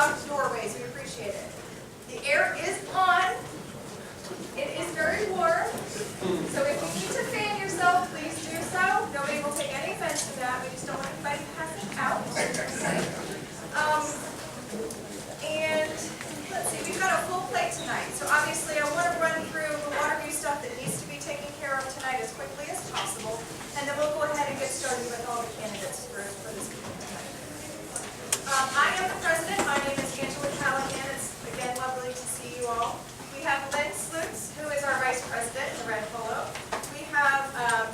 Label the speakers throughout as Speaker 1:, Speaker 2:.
Speaker 1: out doorways. We appreciate it. The air is on. It is very warm. So if you need to fan yourself, please do so. Nobody will take any offense to that. We just don't want anybody passing out. And let's see, we've got a full plate tonight. So obviously I want to run through the Waterview stuff that needs to be taken care of tonight as quickly as possible. And then we'll go ahead and get started with all the candidates for this meeting tonight. I am the president. My name is Geduldig-Yatrofsky. It's again lovely to see you all. We have Lynn Slutz, who is our vice president in the red polo. We have, I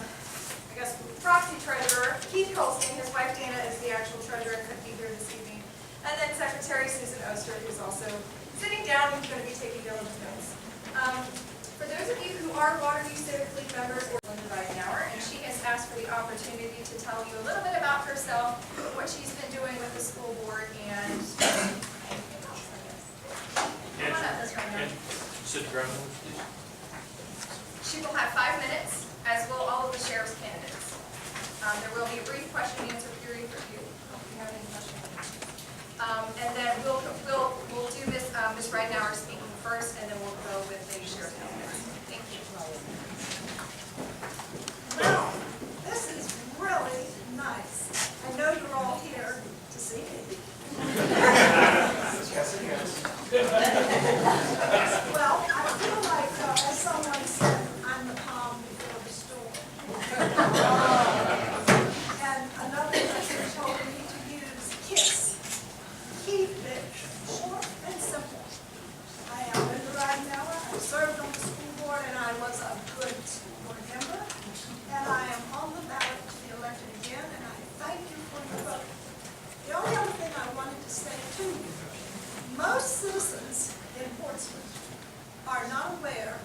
Speaker 1: guess, proxy treasurer Keith Colston. His wife Dana is the actual treasurer and couldn't be here this evening. And then Secretary Susan Oster, who's also sitting down and going to be taking diligent notes. For those of you who are Waterview Civic League members, we're Linda Weidenauer, and she has asked for the opportunity to tell you a little bit about herself, what she's been doing with the school board, and anything else, I guess. Come on up, Ms. Weidenauer.
Speaker 2: Sit down, please.
Speaker 1: She will have 5 minutes, as will all of the sheriff's candidates. There will be a brief question and answer period for you, if you have any questions. And then we'll do Ms. Weidenauer speaking first, and then we'll go with the sheriff's candidates. Thank you.
Speaker 3: Well, this is really nice. I know you're all here to see me. Well, I feel like, as someone said, I'm the calm before the storm. And another person told me to use KISS. Keep it short and simple. I am Linda Weidenauer. I served on the school board and I was a good school board member. And I am on the ballot to be elected again, and I thank you for your vote. The only other thing I wanted to say to you, most citizens in Portsmouth are not aware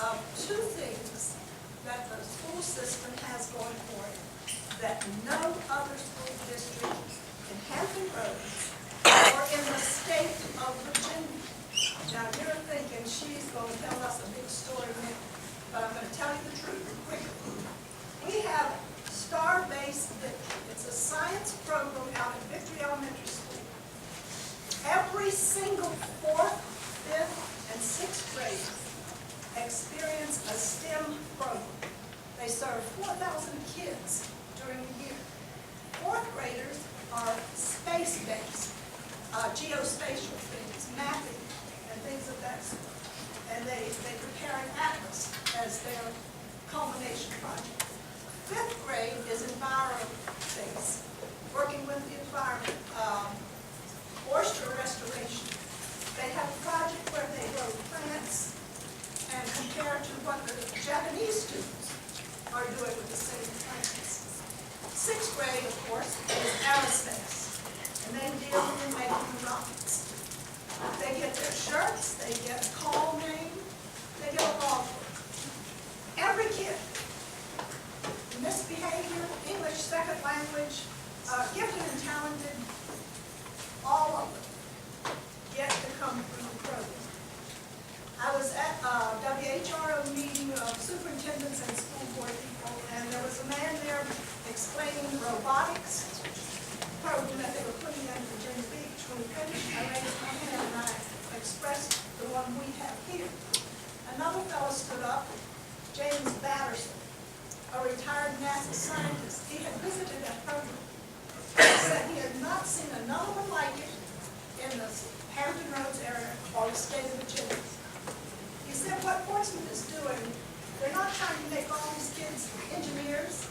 Speaker 3: of 2 things that the school system has going for it that no other school district in Hampton Roads or in the state of Virginia. Now you're thinking she's going to tell us a big story now, but I'm going to tell you the truth quickly. We have Star-Based Victory. It's a science program out at Victory Elementary School. Every single 4th, 5th, and 6th graders experience a STEM program. They serve 4,000 kids during the year. 4th graders are space-based, geospatial things, mapping, and things of that sort. And they prepare an atlas as their culmination project. 5th grade is environment-based, working with the environment, oyster restoration. They have a project where they grow plants and compare to what the Japanese students are doing with the same plants. 6th grade, of course, is aerospace, and they deal in making rockets. They get their shirts, they get a call name, they get a log book. Every kid, misbehavior, English second language, gifted and talented, all of them get to come through the program. I was at a WHRO meeting of superintendents and school board people, and there was a man there explaining the robotics program that they were putting in Virginia Beach. When we finished, I raised my hand and I expressed the one we have here. Another fellow stood up, James Batterson, a retired NASA scientist. He had visited that program. He said he had not seen another one like it in the Hampton Roads area or the state of Virginia. He said what Portsmouth is doing, they're not trying to make all these kids engineers.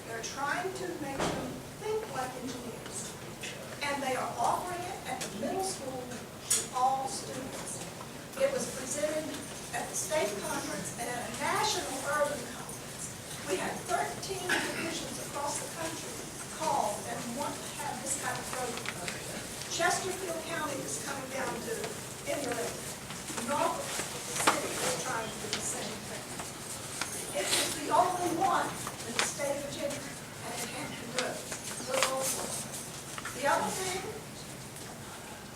Speaker 3: They're trying to make them think like engineers. And they are offering it at the middle school to all students. It was presented at the state conference and at a national urban conference. We had 13 divisions across the country call and want to have this kind of program. Chesterfield County is coming down to emulate. Norfolk City is trying to do the same thing. It is the only one in the state of Virginia and in Hampton Roads. The other thing,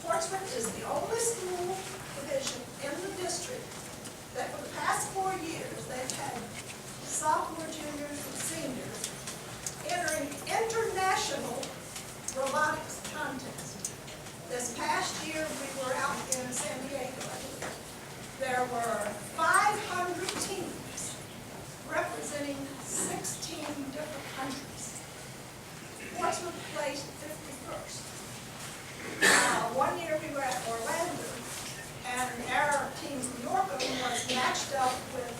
Speaker 3: Portsmouth is the only school division in the district that for the past 4 years they've had sophomore, juniors, and seniors entering international robotics contest. This past year matched up with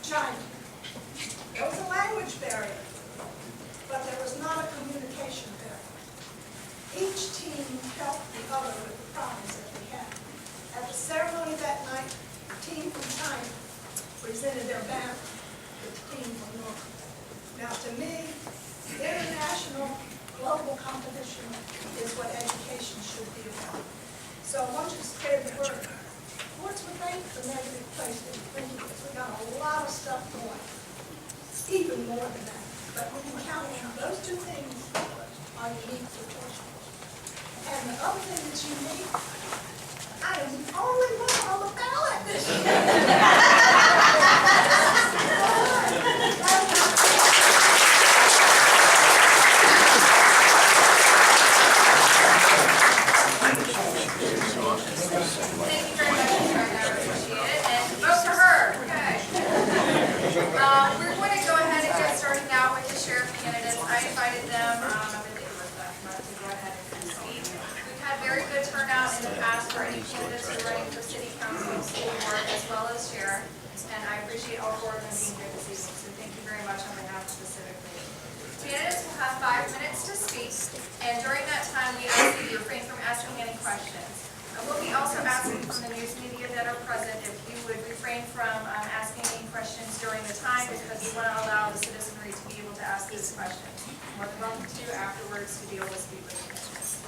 Speaker 3: China. There was a language barrier, but there was not a communication barrier. Each team helped the other with the problems that we had. At the ceremony that night, the team from China presented their banner with the team from North. Now, to me, international, global competition is what education should be about. So I want you to spread the word. Portsmouth ain't the negative place that you think it is. We got a lot of stuff going, even more than that. But we can count on those two things are unique for Portsmouth. And the other thing that's unique, I am the only one on the ballot this year.
Speaker 1: Thank you very much, Ms. Gardner. I appreciate it. And vote for her. Okay. We're going to go ahead and get started now with the sheriff candidates. I invited them, I've been dealing with that, to go ahead and speak. We've had very good turnout in the past for any candidates who are running for city council, school board, as well as sheriff. And I appreciate all four of them being here this evening. So thank you very much on behalf of the Civic League. Candidates will have 5 minutes to speak. And during that time, we ask that you refrain from asking any questions. We'll be also asking from the news media that are present if you would refrain from asking any questions during the time, because we want to allow the citizenry to be able to ask these questions. More than welcome to afterwards to be able to speak with the commissioners.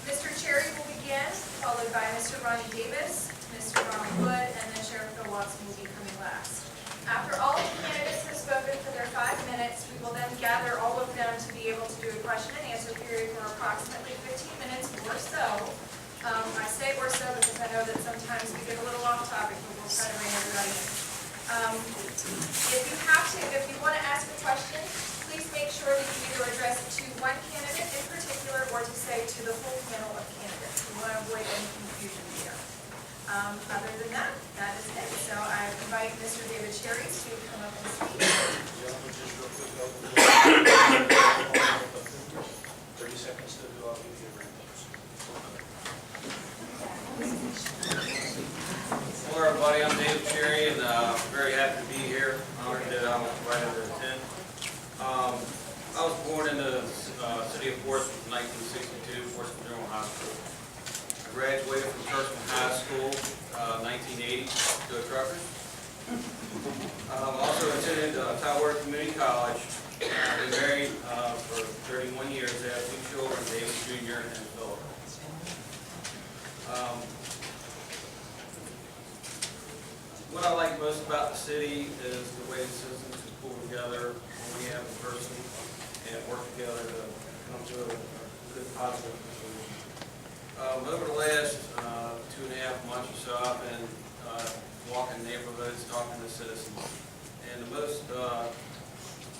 Speaker 1: Mr. Cherry will begin, followed by Mr. Ronnie Davis, Mr. Ronnie Wood, and then Sheriff Bill Watson will be coming last. After all of the candidates have spoken for their 5 minutes, we will then gather all of them to be able to do a question and answer period for approximately 15 minutes or so. I say or so because I know that sometimes we get a little off topic, but we'll try to rein everybody in. If you want to ask a question, please make sure that you either address it to one candidate in particular or to say to the whole panel of candidates. We want to avoid any confusion here. Other than that, that is it. So I invite Mr. David Cherry to come up and speak.
Speaker 2: 30 seconds to do all of you. Hello everybody, I'm David Cherry and I'm very happy to be here. Honored that I'm invited to attend. I was born in the city of Portsmouth in 1962, Portsmouth General High School. I graduated from Portsmouth High School 1980 to a trucker. Also attended Tyler Community College. I've been married for 31 years. I have 2 children, David Jr. and Philip. What I like most about the city is the way the citizens can pull together when we have a person and work together to come to a good positive conclusion. Over the last 2.5 months or so, I've been walking neighborhoods, talking to citizens, and the most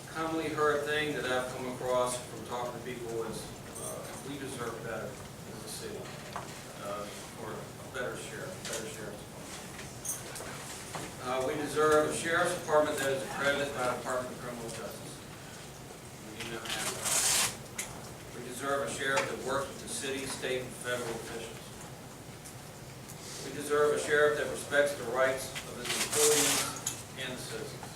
Speaker 2: commonly heard thing that I've come across from talking to people is we deserve better as a city for a better sheriff, we deserve a sheriff's department that is accredited by the Department of Criminal Justice. We do not have that. We deserve a sheriff that works with the city, state, and federal officials. We deserve a sheriff that respects the rights of his employees and the citizens.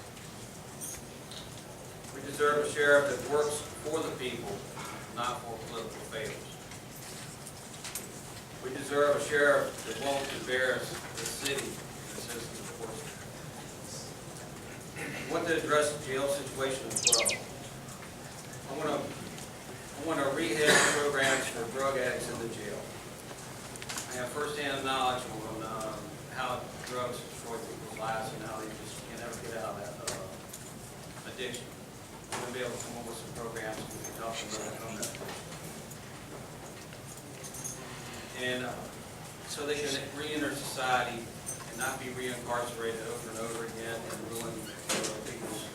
Speaker 2: We deserve a sheriff that works for the people, not for political favors. We deserve a sheriff that won't embarrass the city and the citizens of Portsmouth. I want to address the jail situation as well. I want to rehab programs for drug addicts in the jail. I have first-hand knowledge on how drugs destroy people's lives and how they just can't ever get out of that addiction. I'm going to be able to come up with some programs we can help them overcome that addiction. And so they can re-enter society and not be re-incarcerated over and over again and ruin people's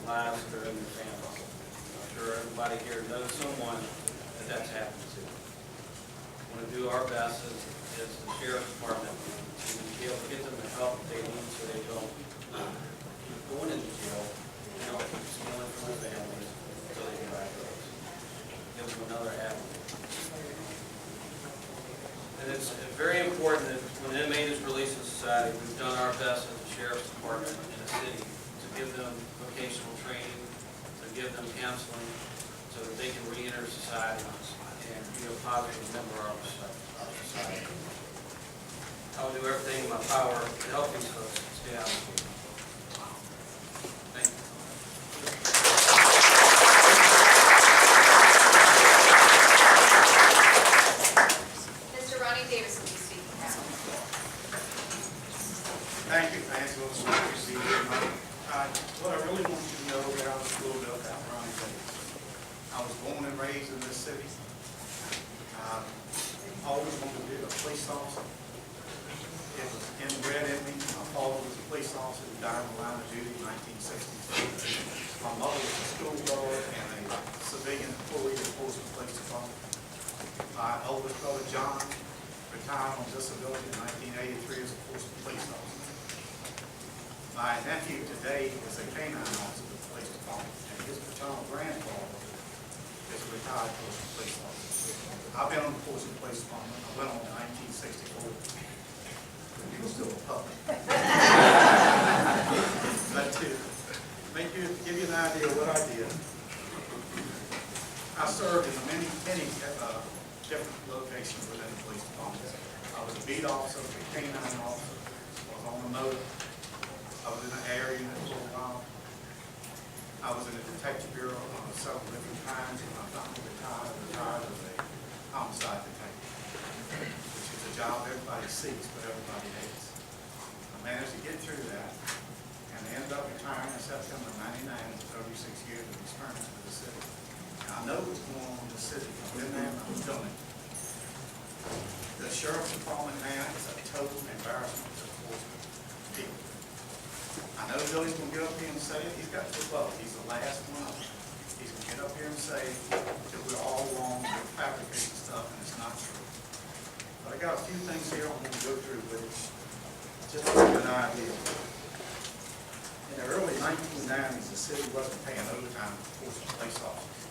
Speaker 2: lives that are in their families. I'm sure everybody here knows someone that's happened to. I want to do our best as the sheriff's department to be able to get them the help that they need so they don't keep going into jail and don't keep stealing from their families so they can buy drugs. Give them another avenue. And it's very important that when an inmate is released in society, we've done our best as a sheriff's department in the city to give them vocational training, to give them counseling, so that they can re-enter society and be a positive member of our society. I will do everything in my power to help these folks stay out of school. Thank you.
Speaker 1: Mr. Ronnie Davis will be speaking now.
Speaker 4: Thank you, Angela. It's nice to see you tonight. What I really want you to know about is a little bit about Ronnie Davis. I was born and raised in this city. I always wanted to be a police officer. It was inbred in me. My father was a police officer who died in the line of duty in 1962. My mother was a school guard and a civilian employee at the Portsmouth Police Department. My oldest brother, John, retired on disability in 1983 as a Portsmouth police officer. My nephew today is a canine officer with the police department, and his paternal grandfather is a retired Portsmouth police officer. I've been on the Portsmouth Police Department. I went on in 1964. He was still a puppy. But to give you an idea of what I did, I served in many different locations within the police department. I was a beat officer, a canine officer, I was on the motor, I was in the air unit for a while. I was in the detective bureau on several different times. When I finally retired, I retired as a homicide detective, which is a job everybody seeks but everybody hates. I managed to get through that and ended up retiring in September of '99 after 36 years of experience with the city. I know what's going on in the city. I've been there and I've done it. The sheriff's department now is a total embarrassment to the Portsmouth people. I know Billy's going to get up here and say it. He's got to vote. He's the last one up. He's going to get up here and say that we're all wrong, we're fabricating stuff, and it's not true. But I got a few things here I want to go through with you, just to give you an idea. In the early 1990s, the city wasn't paying overtime for Portsmouth police officers.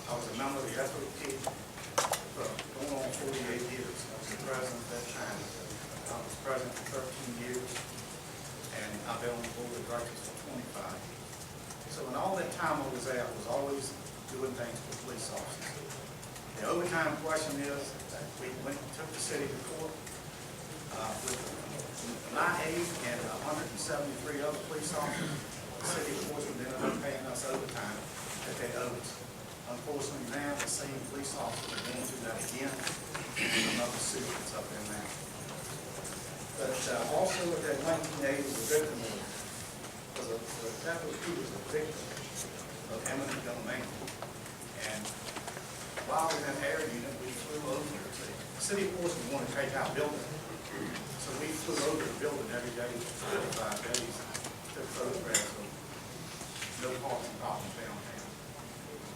Speaker 4: I was a member of the FOP for going on 48 years. I was the president at that time. I was president for 13 years, and I've been on the board of directors for 25. So in all that time I was there, I was always doing things for police officers. The overtime question is that we took the city to court with my age and 173 other police officers. The city of Portsmouth ended up paying us overtime that they owed us. Unfortunately, now the same police officers are going through that again. Another suit that's up there now. But also with that 1980 was a victim of, that FOP was a victim of eminent domain. And while we were in that air unit, we flew over the city of Portsmouth wanted to take our building. So we flew over the building every day for 45 days, took photographs of no parking problems downtown.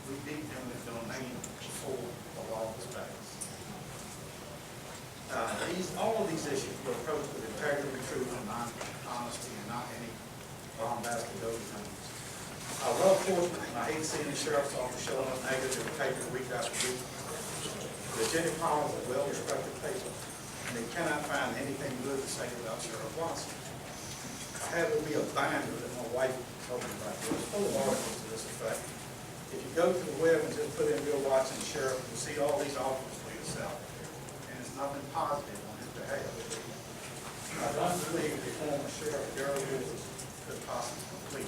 Speaker 4: We beat eminent domain before the law was passed. All of these issues were approached with integrity, truth, and honesty, and not any bombastic overtones. I love Portsmouth, and I hate seeing the sheriff's office showing up negative in the paper week after week. Virginia Powell is a well-respected paper, and they cannot find anything good to say about Sheriff Watson. I had to be a binder that my wife told me about. It was full of articles to this effect. If you go to the web and just put in Bill Watson Sheriff, you'll see all these articles for yourself. And it's nothing positive on his behalf. I don't believe the former Sheriff Gerald could possibly complete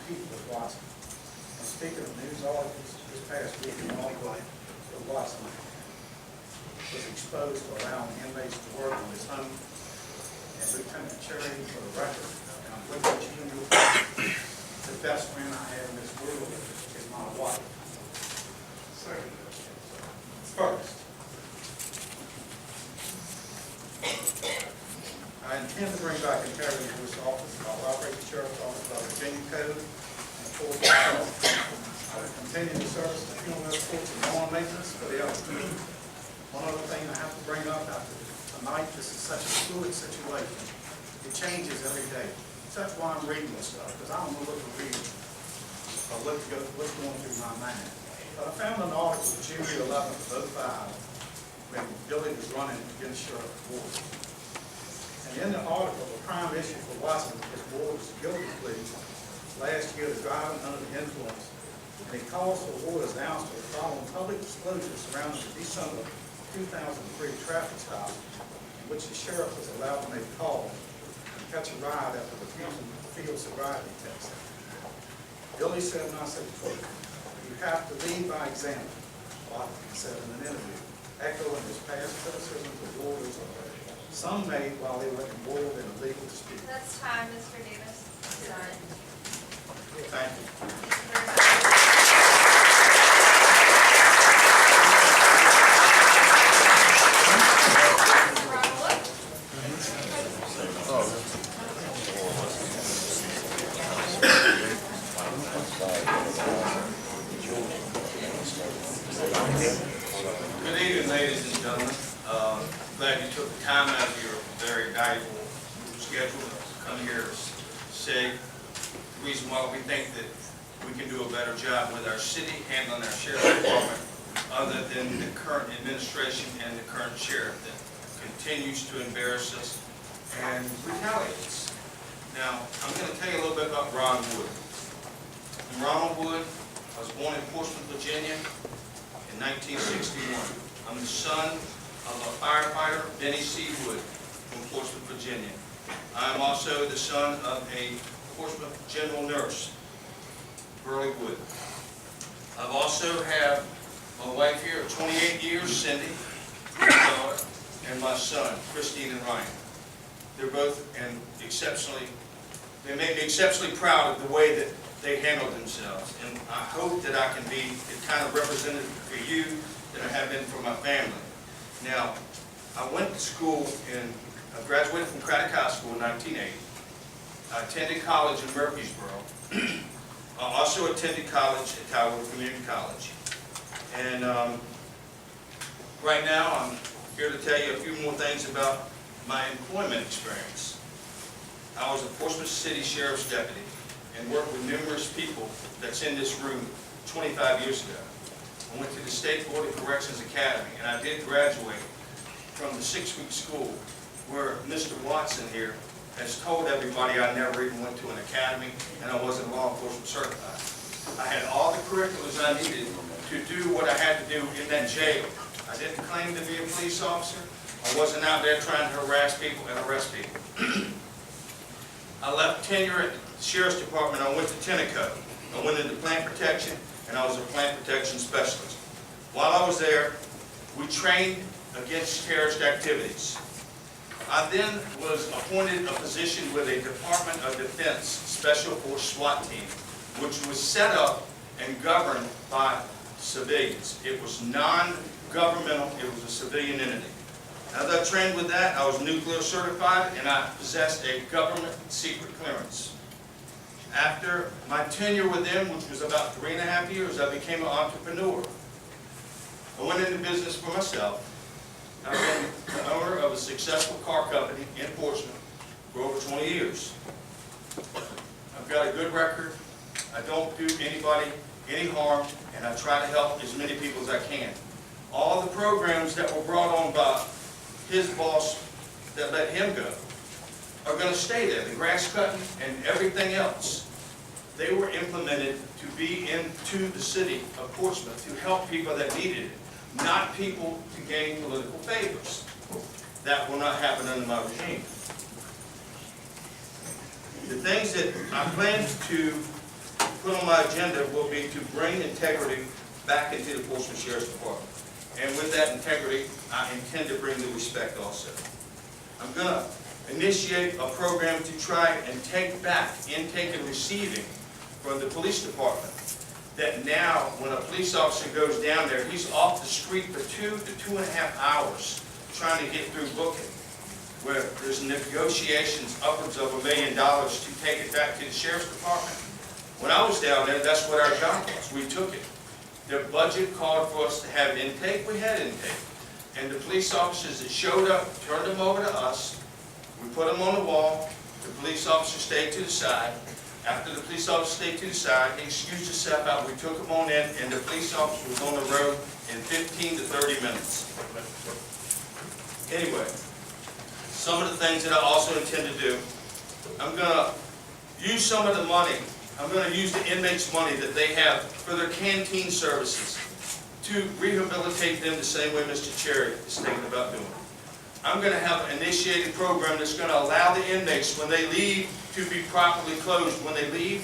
Speaker 4: compete with Watson. And speaking of news articles, this past week, an article that Watson was exposed to allowing inmates to work on his own. And Lieutenant Cherry, for the record, and I'm with you, the best friend I have in this world is my wife. First, I intend to bring back integrity to this office. I'll operate the sheriff's office by Virginia Code and Portsmouth Code. I will continue to service the funeral courts and lawn maintenance for the elderly. One other thing I have to bring up after tonight, this is such a fluid situation. It changes every day. That's why I'm reading this stuff, because I don't know what to read or what's going through my mind. But I found an article June 11th of '05 when Billy was running against Sheriff Ward. In the article, the prime issue for Watson is Ward's guilty plea last year to driving under the influence, and he calls for Ward's ouster following public disclosures surrounding the December 2003 traffic stop in which the sheriff was allowed to make calls and catch a ride after refusing the field sobriety test. Billy said, and I said, quote, "You have to lead by example," Watson said in an interview, echoing his past criticism of Ward's some made while they were embroiled in a legal dispute.
Speaker 1: That's time, Mr. Davis. Sorry.
Speaker 4: Thank you.
Speaker 1: Thank you very much.
Speaker 2: Good evening, ladies and gentlemen. Glad you took the time out of your very valuable schedule to come here and say the reason why we think that we can do a better job with our city handling our sheriff's department other than the current administration and the current sheriff that continues to embarrass us and retaliates. Now, I'm going to tell you a little bit about Ron Wood. I'm Ronald Wood. I was born in Portsmouth, Virginia in 1961. I'm the son of a firefighter, Benny C. Wood, from Portsmouth, Virginia. I am also the son of a Portsmouth general nurse, Burley Wood. I've also have my wife here of 28 years, Cindy, my daughter, and my son, Christine and Ryan. They're both they made me exceptionally proud of the way that they handled themselves. And I hope that I can be the kind of representative for you that I have been for my family. Now, I went to school I graduated from Craddock High School in 1980. I attended college in Murfreesboro. I also attended college at Tidewater Community College. And right now, I'm here to tell you a few more things about my employment experience. I was a Portsmouth City Sheriff's Deputy and worked with numerous people that's in this room 25 years ago. I went to the State Board of Corrections Academy, and I did graduate from the 6-week school where Mr. Watson here has told everybody I never even went to an academy and I wasn't law enforcement certified. I had all the curriculums I needed to do what I had to do in that jail. I didn't claim to be a police officer. I wasn't out there trying to harass people and arrest people. I left tenure at the Sheriff's Department. I went to Tenneco. I went into plant protection, and I was a plant protection specialist. While I was there, we trained against terrorist activities. I then was appointed a position with a Department of Defense Special Force SWAT team, which was set up and governed by civilians. It was non-governmental. It was a civilian entity. As I trained with that, I was nuclear certified, and I possessed a government secret clearance. After my tenure with them, which was about 3.5 years, I became an entrepreneur. I went into business for myself. I've been the owner of a successful car company in Portsmouth for over 20 years. I've got a good record. I don't do anybody any harm, and I try to help as many people as I can. All the programs that were brought on by his boss that let him go are going to stay there. The grass cutting and everything else. They were implemented to be into the city of Portsmouth to help people that needed it, not people to gain political favors. That will not happen under my regime. The things that I plan to put on my agenda will be to bring integrity back into the Portsmouth Sheriff's Department. And with that integrity, I intend to bring the respect also. I'm going to initiate a program to try and take back intake and receiving from the police department. That now, when a police officer goes down there, he's off the street for 2 to 2.5 hours trying to get through booking, where there's negotiations upwards of $1 million to take it back to the sheriff's department. When I was down there, that's what our job was. We took it. The budget called for us to have intake. We had intake. And the police officers that showed up turned them over to us. We put them on the wall. The police officer stayed to the side. After the police officer stayed to the side, he excused himself out. We took him on in, and the police officer was on the road in 15 to 30 minutes. Anyway,
Speaker 5: some of the things that I also intend to do. I'm gonna use some of the money, I'm gonna use the inmates' money that they have for their canteen services to rehabilitate them the same way Mr. Cherry is thinking about doing. I'm gonna have an initiated program that's gonna allow the inmates, when they leave, to be properly closed when they leave.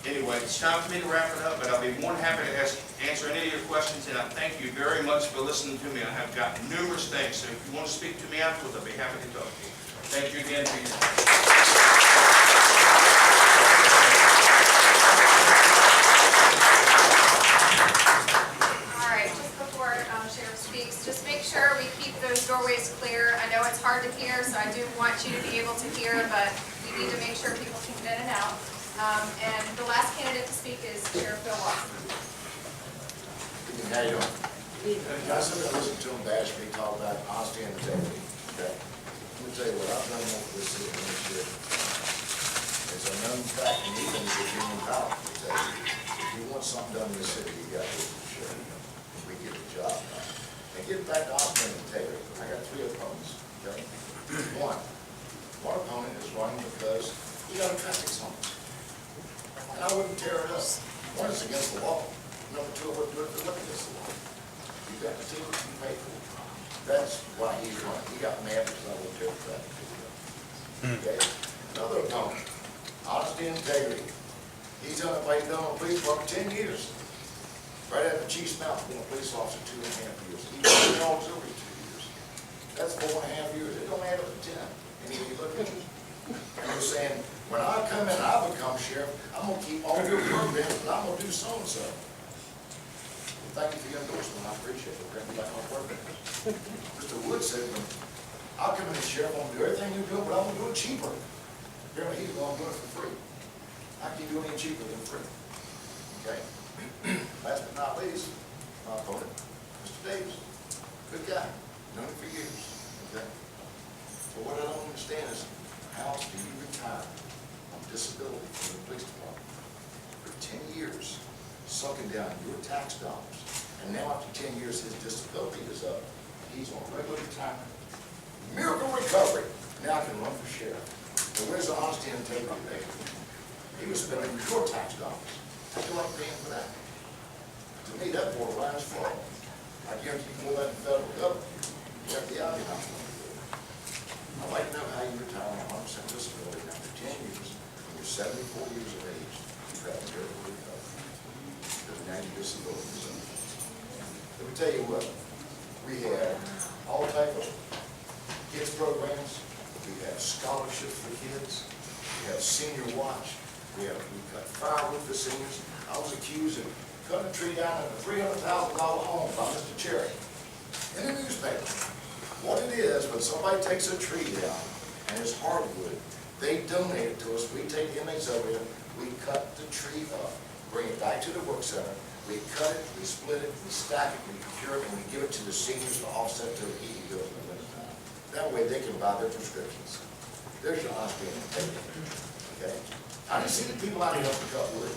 Speaker 5: Anyway, it's time for me to wrap it up, but I'll be more than happy to answer any of your questions, and I thank you very much for listening to me. I have got numerous things, so if you want to speak to me afterwards, I'll be happy to talk to you. Thank you again for your time.
Speaker 1: All right, just before Sheriff speaks, just make sure we keep those doorways clear. I know it's hard to hear, so I do want you to be able to hear, but we need to make sure people can get in and out. And the last candidate to speak is Sheriff Bill Watson.
Speaker 6: How you doing? I said I listened to him bash me talk about honesty and integrity. Okay. Let me tell you what I've done for this city this year. It's a known fact, and even the union power will tell you, if you want something done in the city, you got to do it for sure. We get the job done. And getting back to honesty and integrity, I got 3 opponents. Okay. One opponent is running because he got a traffic summons. And I wouldn't tear it up. One, it's against the law. Number 2, I wouldn't do it if it wasn't against the law. You got the ticket, you pay for it. That's why he's running. He got mad because I wouldn't tear the traffic ticket up. Okay? Another opponent, honesty and integrity. He's done it by the police for 10 years. Right at the chief's mouth, being a police officer 2.5 years. He's been in auxiliary 2 years. That's 4.5 years. It don't add up to 10. And if you look at it, and they're saying, when I come in, I become sheriff, I'm going to keep all your programs, and I'm going to do so-and-so. Well, thank you for your endorsement. I appreciate it. Bring me back on programs. Mr. Wood said, I'll come in as sheriff, I'm going to do everything you do, but I'm going to do it cheaper. Apparently, he's going to do it for free. How can you do anything cheaper than free? Okay? Last but not least, my opponent, Mr. Davis. Good guy. Known him for years. Okay? But what I don't understand is, how do you retire on disability from the police department for 10 years, sucking down your tax dollars, and now after 10 years his disability is up, he's on regular retirement, miracle recovery, now I can run for sheriff. And where's the honesty and integrity there? He was spending your tax dollars. How do I pay him for that? To me, that borderline is fraud. I guarantee you more than the federal government. You have the idea how much money. I'd like to know how you retire on 100% disability after 10 years, when you're 74 years of age, you've had a miracle recovery. Because now your disability is up. Let me tell you what, we have all type of kids programs, we have scholarships for kids, we have senior watch, we cut firewood for seniors. I was accused of cutting a tree down in a $300,000 home by Mr. Cherry in the newspaper. What it is, when somebody takes a tree down and it's hardwood, they donate it to us, we take the inmates over here, we cut the tree up, bring it back to the work center, we cut it, we split it, we stack it, we cure it, and we give it to the seniors to offset their heating bills in the wintertime. That way they can buy their prescriptions. There's your honesty and integrity. Okay? I didn't see the people out here to cut wood.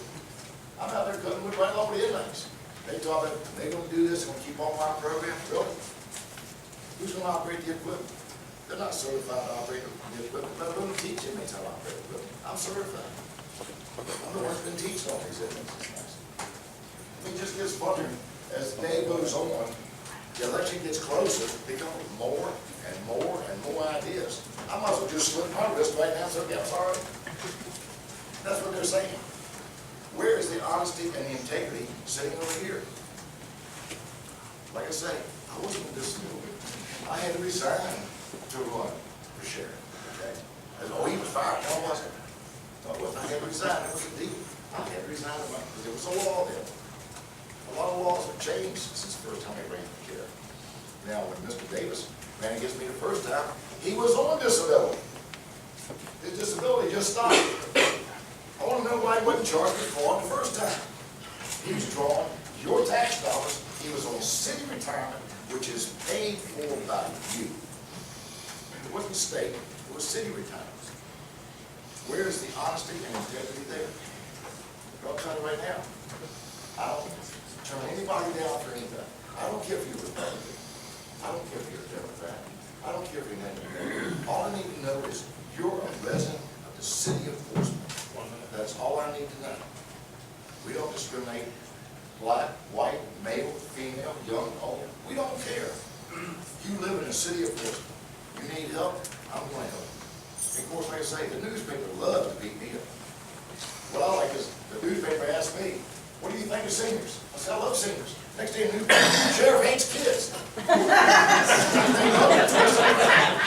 Speaker 6: I'm out there cutting wood right along with the inmates. They talk about, they're going to do this, they're going to keep on my program. Really? Who's going to operate the equipment? They're not certified to operate the equipment, but they're going to teach inmates how to operate the equipment. I'm certified. I'm the one who's been teaching all these inmates. It just gets funnier as the day goes on. The election gets closer, they come with more and more and more ideas. I might as well just slip my wrist right now and say, okay, I'm sorry. That's what they're saying. Where is the honesty and the integrity sitting over here? Like I say, I wasn't in disability. I had to resign to run for sheriff. Okay? Oh, he was fired. No, I wasn't. No, I wasn't. I had to resign. It was a deal. I had to resign because there was a law then. A lot of laws have changed since the first time I ran for sheriff. Now, when Mr. Davis ran against me the first time, he was on disability. His disability just stopped. I want to know why he wasn't charged with fraud the first time. He was drawing your tax dollars. He was on city retirement, which is paid for by you. It wasn't state, it was city retirement. Where is the honesty and integrity there? I'll tell you right now. I don't turn anybody down for anything. I don't care if you're a Republican. I don't care if you're a Democrat. I I don't care if your name is. All I need to know is you're a resident of the city of Portsmouth. That's all I need to know. We don't discriminate, black, white, male, female, young, old. We don't care. You live in the city of Portsmouth. You need help, I'm going to help. And of course, like I say, the newspaper loves to beat me up. What I like is the newspaper asks me, what do you think of seniors? I said, I love seniors. Next day, the sheriff hates kids.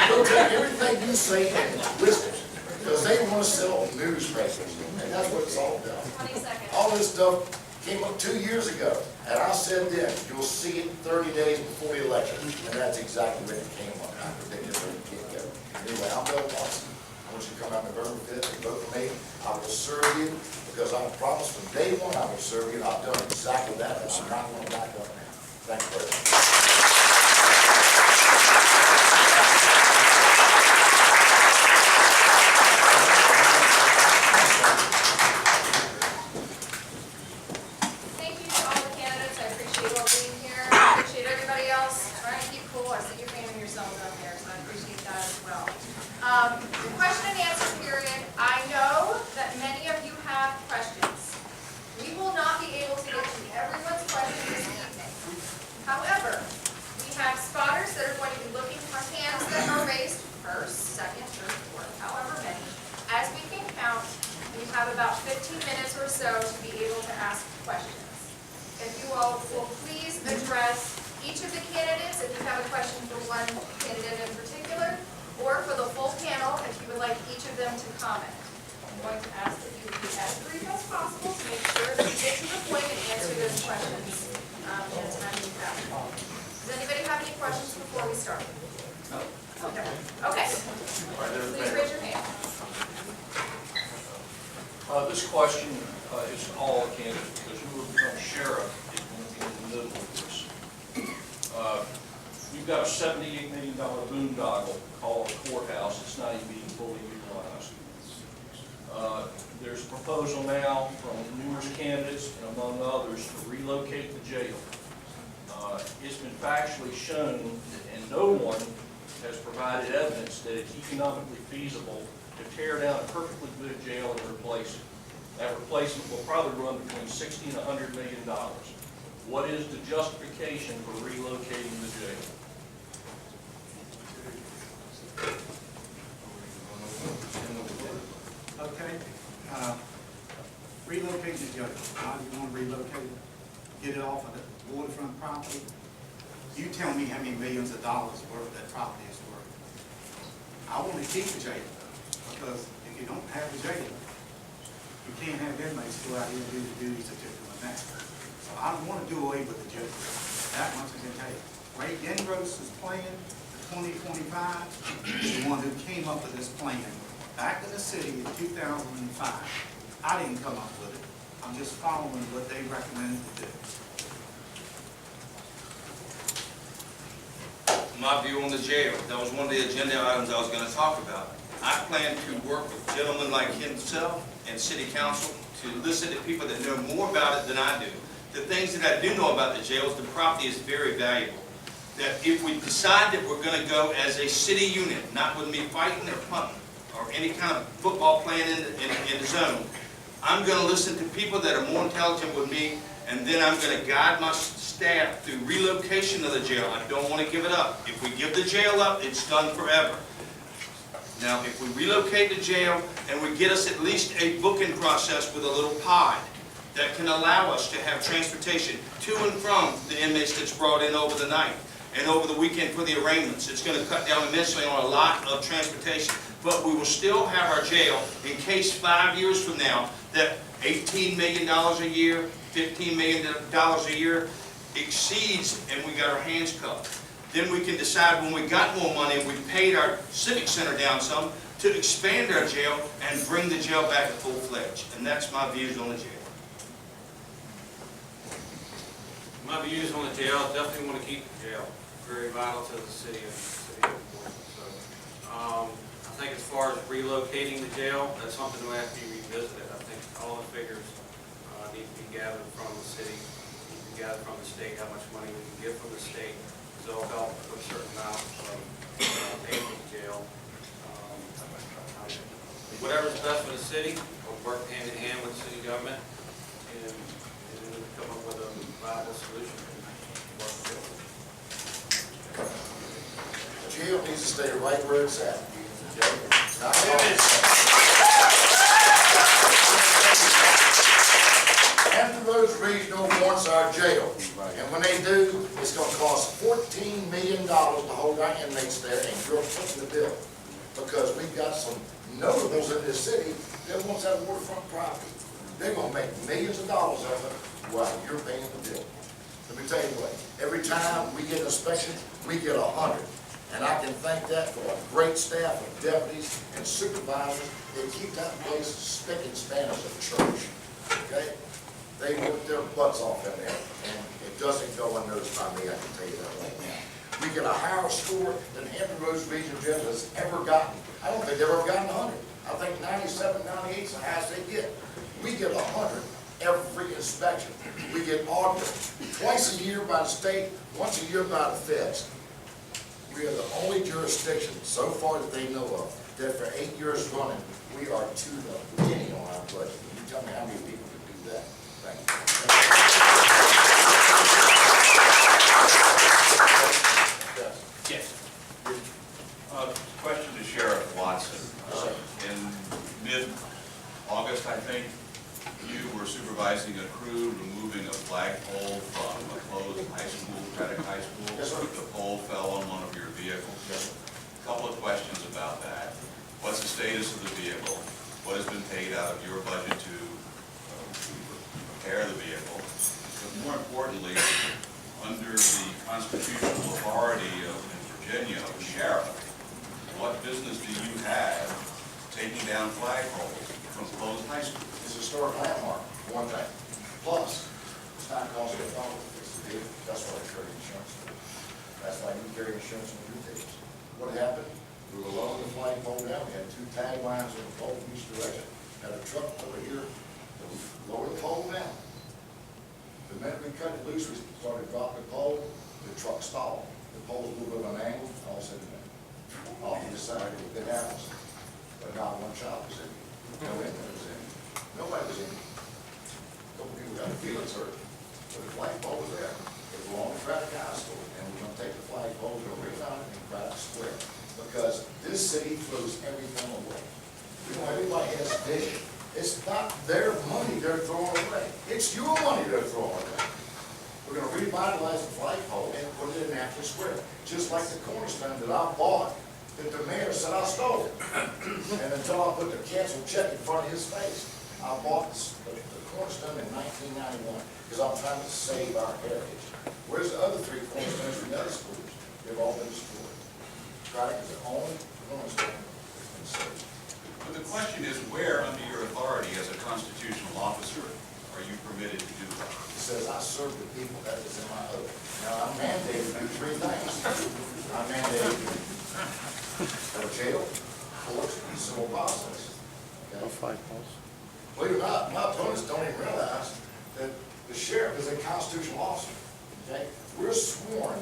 Speaker 6: They'll take everything you say and twist it, because they want to sell newspapers, and that's what it's all about.
Speaker 1: 20 seconds.
Speaker 6: All this stuff came up 2 years ago, and I said then, you'll see it 30 days before the election, and that's exactly when it came up. I predicted where it can't go. Anyway, I'm Bill Watson. I want you to come out November 5th and vote for me. I will serve you, because I promised from day one I would serve you, and I've done exactly that, and I'm not going to back up now. Thank you very much.
Speaker 1: Thank you to all the candidates. I appreciate you all being here. I appreciate everybody else trying to keep cool. I see you're fanning yourselves out there, so I appreciate that as well. Question and answer period. I know that many of you have questions. We will not be able to get to everyone's questions this evening. However, we have spotters that are going to be looking for hands that are raised first, second, third, fourth, however many. As we can count, we have about 15 minutes or so to be able to ask questions. If you all will please address each of the candidates, if you have a question for one candidate in particular, or for the full panel, if you would like each of them to comment. I'm going to ask that you be as brief as possible to make sure that you get to the point and answer those questions in a timely fashion. Does anybody have any questions before we start? No. Okay. Okay. Please raise your hand.
Speaker 7: This question is to all candidates, because who will become sheriff is going to be in the middle of this. You've got a $78 million boondoggle called a courthouse. It's not even being fully utilized. There's a proposal now from numerous candidates, and among others, to relocate the jail. It's been factually shown, and no one has provided evidence that it's economically feasible to tear down a perfectly good jail and replace it. That replacement will probably run between $60 and $100 million. What is the justification for relocating the jail?
Speaker 4: Okay, relocate the jail. How do you want to relocate it? Get it off of the waterfront property? You tell me how many millions of dollars worth that property is worth. I want to keep the jail, because if you don't have the jail, you can't have inmates go out here and do the duties that they're doing now. So I don't want to do away with the jail. That much I can tell you. Ray Dengross is playing for 2025, the one who came up with this plan back in the city in 2005. I didn't come up with it. I'm just following what they recommended to do.
Speaker 5: My view on the jail, that was one of the agenda items I was going to talk about. I plan to work with gentlemen like himself and city council to listen to people that know more about it than I do. The things that I do know about the jail is the property is very valuable. That if we decide that we're going to go as a city unit, not with me fighting or punting or any kind of football playing in the zone, I'm going to listen to people that are more intelligent with me, and then I'm going to guide my staff through relocation of the jail. I don't want to give it up. If we give the jail up, it's done forever. Now, if we relocate the jail and we get us at least a booking process with a little pod that can allow us to have transportation to and from the inmates that's brought in over the night and over the weekend for the arraignments, it's going to cut down immensely on a lot of transportation. But we will still have our jail in case 5 years from now that $18 million a year, $15 million a year exceeds and we got our hands cuffed. Then we can decide when we got more money and we paid our Civic Center down some to expand our jail and bring the jail back to full-fledged. And that's my views on the jail.
Speaker 2: My views on the jail, definitely want to keep the jail. Very vital to the city of Portsmouth. So, I think as far as relocating the jail, that's something that have to be revisited. I think all the figures need to be gathered from the city, need to be gathered from the state, how much money we can get from the state to they'll help with a certain amount of paying for the jail. Whatever's best for the city, we'll work hand in hand with the city government and come up with a viable solution.
Speaker 6: The jail needs to stay right where it's at. Hampton Roads Regional wants our jail, and when they do, it's gonna cost $14 million to hold our inmates there, and you're footing the bill. Because we've got some notables in this city that wants that waterfront property. They're gonna make millions of dollars of it while you're paying the bill. Let me tell you what, every time we get an inspection, we get 100. And I can thank that for a great staff of deputies and supervisors that keep that place spick and span as a church, okay? They work their butts off in there, and it doesn't go unnoticed by me, I can tell you that right now. We get a higher score than Hampton Roads Regional Jail has ever gotten. I don't think they've ever gotten 100. I think 97, 98 is the highest they get. We get 100 every inspection. We get audited twice a year by the state, once a year by the feds. We are the only jurisdiction so far that they know of that for 8 years running, we are to the penny on our budget. You tell me how many people could do that? Thank you.
Speaker 8: Yes. Question to Sheriff Watson. In mid-August, I think, you were supervising a crew removing a flagpole from a closed high school, Credit High School.
Speaker 6: Yes, sir.
Speaker 8: The pole fell on one of your vehicles.
Speaker 6: Yes, sir.
Speaker 8: Couple of questions about that. What's the status of the vehicle? What has been paid out of your budget to repair the vehicle? But more importantly, under the constitutional authority of Virginia, the sheriff, what business do you have taking down flagpoles from closed high schools?
Speaker 6: It's a historic landmark, one thing. Plus, it's not costing a dollar to fix the vehicle. That's why I carry insurance. That's why you carry insurance on your vehicles. What happened? We were lowering the flagpole down. We had 2 tag lines on the pole in each direction. Had a truck over here that we lowered the pole down. The minute we cut it loose, we started dropping the pole. The truck stalled. The pole was a little bit of an angle. All of a sudden, off to the side, it happens. But not one child was in. No inmate was in. Nobody was in. A couple people got their feelings hurt. But the flagpole was there. It belonged to Credit High School, and we're gonna take the flagpole, we're gonna reach on it and Credit Square. Because this city throws everything away. You know, everybody has vision. It's not their money they're throwing away. It's your money they're throwing away. We're gonna revitalize the flagpole and put it in National Square. Just like the cornerstone that I bought, that the mayor said I stole. And until I put the canceled check in front of his face, I bought the cornerstone in 1991 because I'm trying to save our heritage. Where's the other 3 cornerstones from the other schools? They've all been destroyed. Craddock is the only cornerstone that's been saved.
Speaker 8: But the question is, where under your authority as a constitutional officer are you permitted to do that?
Speaker 6: It says, I serve the people, that is in my oath. Now, I'm mandated to do 3 things. I'm mandated to go to jail, courts, and civil process. Okay? Believe it or not, my opponents don't even realize that the sheriff is a constitutional officer. Okay? We're sworn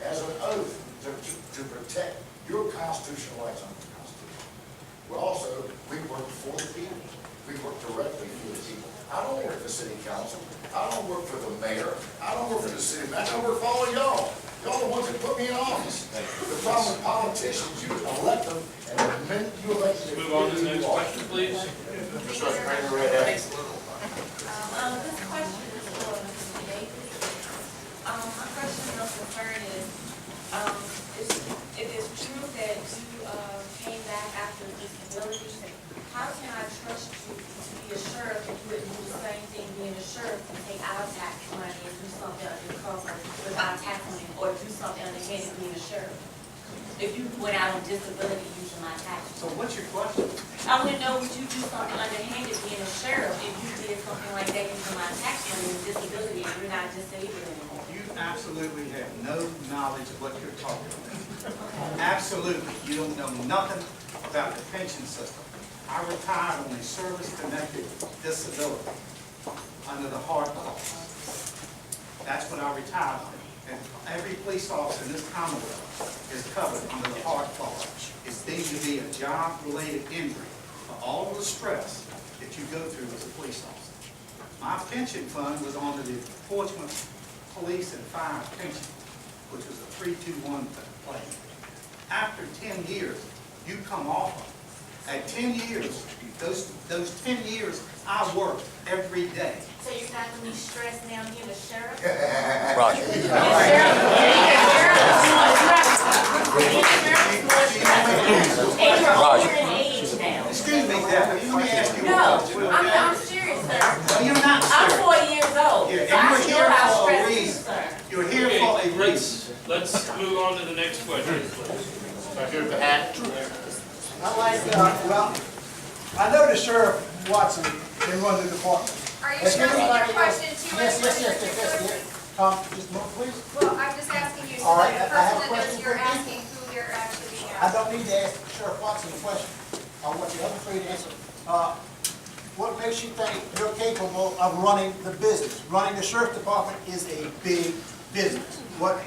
Speaker 6: as an oath to protect your constitutional rights under the Constitution. But also, we work for the people. We work directly for the people. I don't work for city council. I don't work for the mayor. I don't work for the city manager. I work for all of y'all. Y'all the ones that put me in office. The problem with politicians, you elect them, and the minute you elect them,
Speaker 2: Move on to the next question, please.
Speaker 6: Mr. Spranger, right there.
Speaker 9: This question is for Mr. Davis. My question of concern is, if it's true that you came back after disability, how can I trust you to be a sheriff if you wouldn't do the same thing being a sheriff and take our tax money and do something undercover with our tax money, or do something underhanded being a sheriff? If you went out on disability using my tax.
Speaker 4: So what's your question?
Speaker 9: I want to know, would you do something underhanded being a sheriff if you did something like that using my tax money and disability and you're not disabled anymore?
Speaker 4: You absolutely have no knowledge of what you're talking about. Absolutely. You don't know nothing about the pension system. I retired on a service-connected disability under the hard law. That's what I retired on. And every police officer in this Commonwealth is covered under the hard part. It's deemed to be a job-related injury for all of the stress that you go through as a police officer. My pension fund was under the Portsmouth Police and Fire Pension, which was a 3-2-1 plan. After 10 years, you come off of it. At 10 years, those 10 years, I worked every day.
Speaker 9: So you're not gonna be stressed now being a sheriff?
Speaker 6: Roger.
Speaker 9: And you're older in age now.
Speaker 4: Excuse me, Deputy, let me ask you a
Speaker 9: No,
Speaker 4: question.
Speaker 9: I'm serious, sir.
Speaker 4: No, you're not
Speaker 9: I'm
Speaker 4: serious.
Speaker 9: 40 years old,
Speaker 4: Yeah,
Speaker 9: so I
Speaker 4: and
Speaker 9: know
Speaker 4: you're here
Speaker 9: how
Speaker 4: for a
Speaker 9: stressed it is,
Speaker 4: reason.
Speaker 9: sir.
Speaker 4: You're here for a reason.
Speaker 2: Let's move on to the next question.
Speaker 10: I like, well, I know the Sheriff Watson can run the department.
Speaker 1: Are you
Speaker 10: Has
Speaker 1: asking
Speaker 10: anybody
Speaker 1: your
Speaker 10: else-
Speaker 1: question to
Speaker 10: Yes,
Speaker 1: us?
Speaker 10: yes, yes, yes, yes, yes. Tom, just a moment, please.
Speaker 1: Well, I'm just asking you, so
Speaker 10: All right,
Speaker 1: that the
Speaker 10: I have a
Speaker 1: person that knows
Speaker 10: question
Speaker 1: you're
Speaker 10: for you.
Speaker 1: asking who you're actually being
Speaker 10: I
Speaker 1: asked.
Speaker 10: don't need to ask Sheriff Watson a question. I want the other three to answer. What makes you think you're capable of running the business? Running the Sheriff Department is a big business. What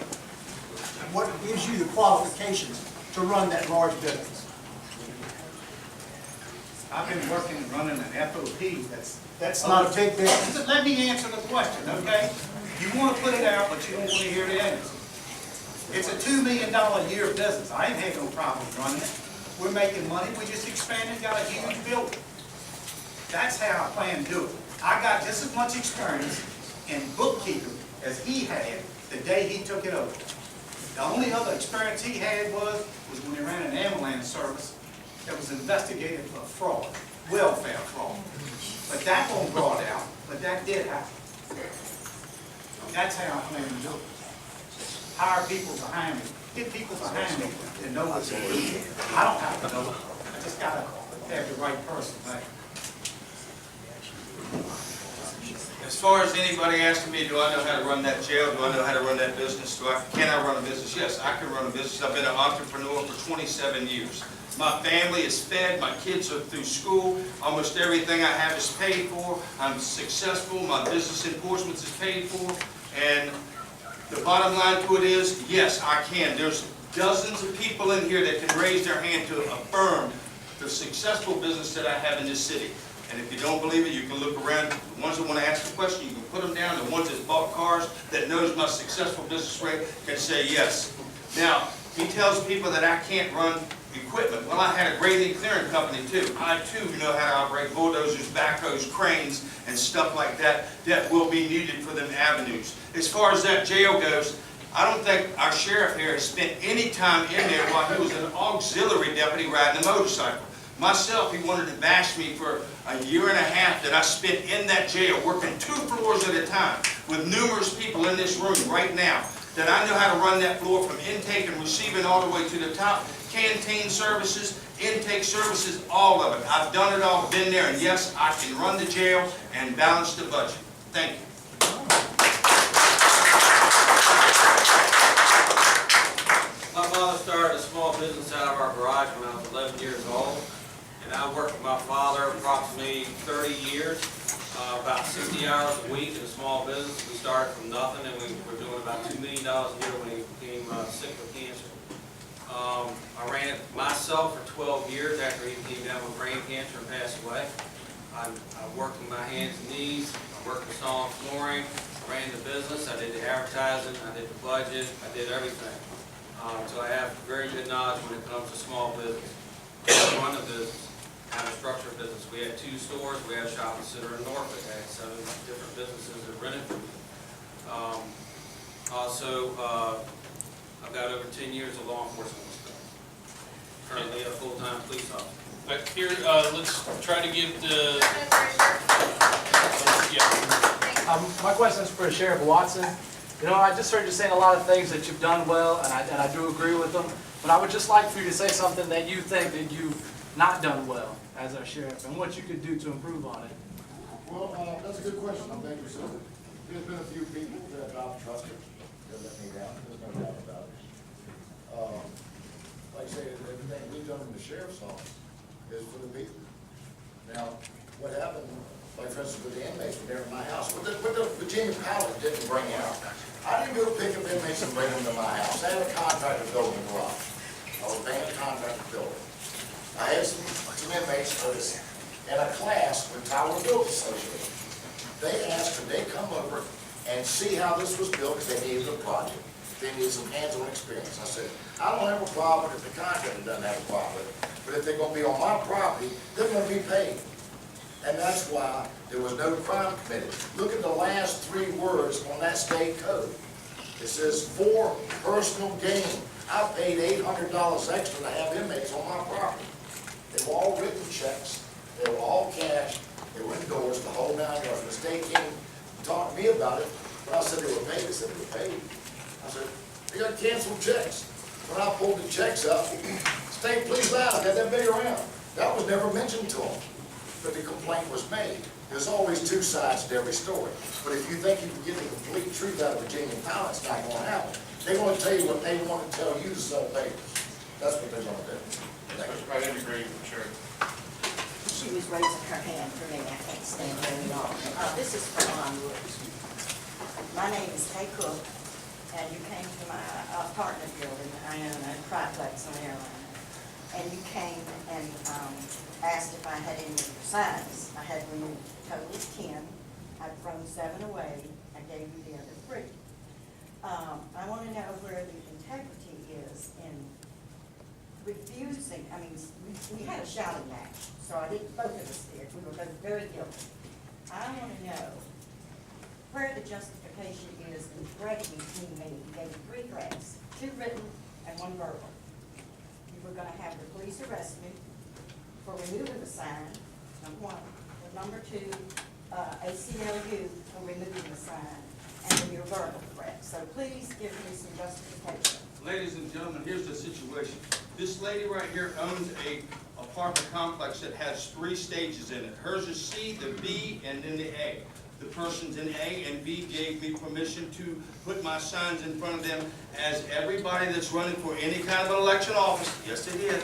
Speaker 10: gives you the qualifications to run that large business?
Speaker 4: I've been working and running an FOP
Speaker 10: That's not a big business.
Speaker 4: Let me answer the question, okay? You want to put it out, but you don't want to hear the answer. It's a $2 million a year business. I ain't had no problem running it. We're making money, we just expanded, got a huge building. That's how I plan to do it. I got just as much experience in bookkeeping as he had the day he took it over. The only other experience he had was when he ran an ambulance service that was investigated for fraud, welfare fraud. But that won't brought out, but that did happen. That's how I plan to do it. Hire people behind me, get people behind me to know what to do. I don't have to know it. I just gotta have the right person, right?
Speaker 5: As far as anybody asking me, do I know how to run that jail, do I know how to run that business, can I run a business? Yes, I can run a business. I've been an entrepreneur for 27 years. My family is fed, my kids are through school, almost everything I have is paid for, I'm successful, my business in Portsmouth is paid for, and the bottom line to it is, yes, I can. There's dozens of people in here that can raise their hand to affirm the successful business that I have in this city. And if you don't believe it, you can look around. The ones that want to ask a question, you can put them down. The ones that bought cars, that knows my successful business rate, can say yes. Now, he tells people that I can't run equipment. Well, I had a grading clearing company too. I too know how to operate bulldozers, backhoes, cranes, and stuff like that that will be needed for them avenues. As far as that jail goes, I don't think our sheriff here has spent any time in there while he was an auxiliary deputy riding a motorcycle. Myself, he wanted to bash me for a year and a half that I spent in that jail, working 2 floors at a time with numerous people in this room right now, that I know how to run that floor from intake and receiving all the way to the top, canteen services, intake services, all of it. I've done it all, been there, and yes, I can run the jail and balance the budget. Thank you.
Speaker 2: My father started a small business out of our garage when I was 11 years old, and I worked with my father approximately 30 years, about 60 hours a week in a small business. We started from nothing, and we were doing about $2 million a year when he became sick with cancer. I ran it myself for 12 years after he came down with brain cancer and passed away. I worked with my hands and knees. I worked installing flooring, ran the business. I did the advertising, I did the budget, I did everything. So I have very good knowledge when it comes to small business. I run a business, how to structure a business. We had 2 stores. We had a shopping center in Norfolk. I had 7 different businesses that rented from me. I've got over 10 years of law enforcement experience. Currently a full-time police officer.
Speaker 11: But here, let's try to get the, yeah.
Speaker 12: My question is for Sheriff Watson. You know, I just heard you saying a lot of things that you've done well, and I do agree with them. But I would just like for you to say something that you think that you've not done well as our sheriff, and what you could do to improve on it.
Speaker 6: Well, that's a good question. I'm thankful. So there's been a few people that I've trusted that let me down. There's no doubt about it. Like I say, everything we've done in the sheriff's office is for the people. Now, what happened, like for instance, with the inmates, when they were in my house, what the Virginia Pilot didn't bring out, I didn't go pick up inmates and bring them to my house. I had a contractor building a garage. I was paying a contractor to build it. I had some inmates for this in a class with Tower Builders Association. They asked could they come over and see how this was built because they needed a project. They needed some hands-on experience. I said, I don't have a problem if the contractor doesn't have a problem with it, but if they're going to be on my property, they're going to be paid. And that's why there was no crime committed. Look at the last 3 words on that state code. It says, for personal gain. I paid $800 extra to have inmates on my property. They were all written checks. They were all cash. They were endorsed, the whole 9 yards. The state came and talked to me about it. When I said they were paid, they said they were paid. I said, they got canceled checks. When I pulled the checks up, state, please loud, I got that big around. That was never mentioned to them. But the complaint was made. There's always 2 sides to every story. But if you think you can get the complete truth out of Virginia Power, it's not going to happen. They're going to tell you what they want to tell you to sell papers. That's what they're going to do.
Speaker 5: I didn't agree, sure.
Speaker 13: She was raising her hand for me, I can't stand very long. This is from Woods. My name is Kay Cook, and you came to my apartment building. I own a triplex on Airline. And you came and asked if I had any of your signs. I had removed a total of 10. I'd thrown 7 away. I gave you the other 3. I want to know where the integrity is in refusing. I mean, we had a shouting match, so I think both of us did. We were both very guilty. I want to know where the justification is in threatening me. You gave me 3 threats, 2 written and 1 verbal. You were going to have the police arrest me for removing the sign, number 1. And number 2, ACLU for removing the sign, and then your verbal threat. So please give me some justification.
Speaker 5: Ladies and gentlemen, here's the situation. This lady right here owns a apartment complex that has 3 stages in it. Hers is C, the B, and then the A. The persons in A and B gave me permission to put my signs in front of them, as everybody that's running for any kind of an election office, yes they did,